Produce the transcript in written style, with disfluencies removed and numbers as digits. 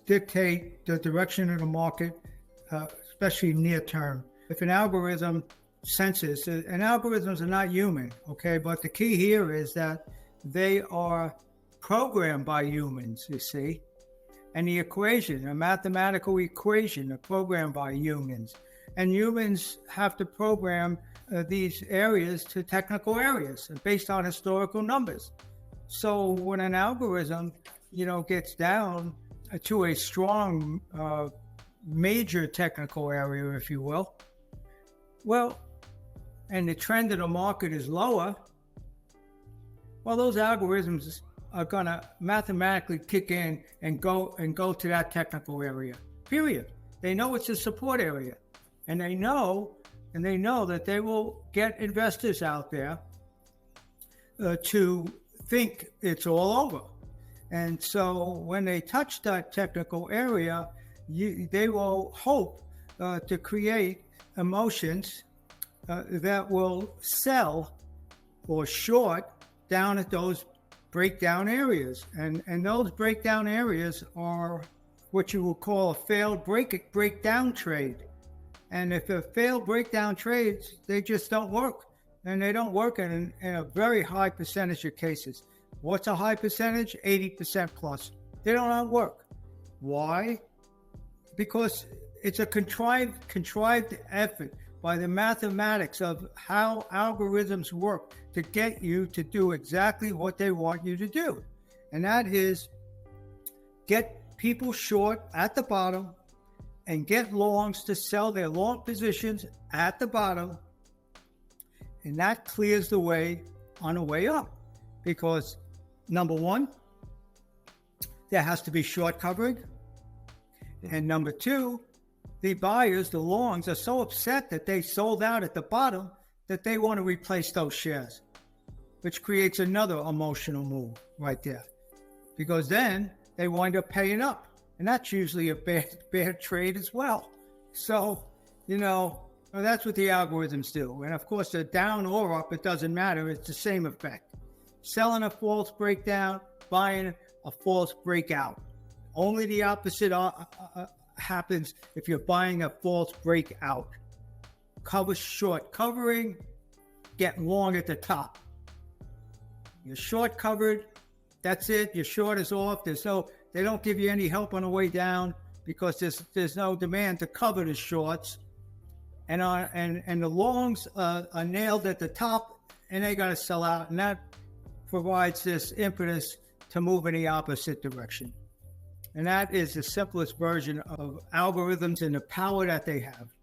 dictate the direction of the market, especially near term. If an algorithm senses, and algorithms are not human, okay, but the key here is that they are programmed by humans, you see, and the equation, a mathematical equation, are programmed by humans, and humans have to program these areas to technical areas based on historical numbers. So when an algorithm, gets down to a strong major technical area, if you will, well, and the trend of the market is lower, well, those algorithms are going to mathematically kick in and go to that technical area, period. They know it's a support area, and they know that they will get investors out there to think it's all over. And so when they touch that technical area, they will hope to create emotions that will sell or short down at those breakdown areas. And those breakdown areas are what you will call a failed breakdown trade. And if a failed breakdown trades, they just don't work. And they don't work in a very high percentage of cases. What's a high percentage? 80% plus. They don't work. Why? Because it's a contrived effort by the mathematics of how algorithms work to get you to do exactly what they want you to do. And that is get people short at the bottom and get longs to sell their long positions at the bottom. And that clears the way on the way up. Because number one, there has to be short covering. And number two, the buyers, the longs, are so upset that they sold out at the bottom that they want to replace those shares, which creates another emotional move right there. Because then they wind up paying up. And that's usually a bad trade as well. So, that's what the algorithms do. And of course, they're down or up, it doesn't matter. It's the same effect. Selling a false breakdown, buying a false breakout. Only the opposite happens if you're buying a false breakout. Cover short covering, get long at the top. You're short covered, that's it. Your short is off. They don't give you any help on the way down because there's no demand to cover the shorts. And the longs are nailed at the top, and they got to sell out, and that provides this impetus to move in the opposite direction. And that is the simplest version of algorithms and the power that they have.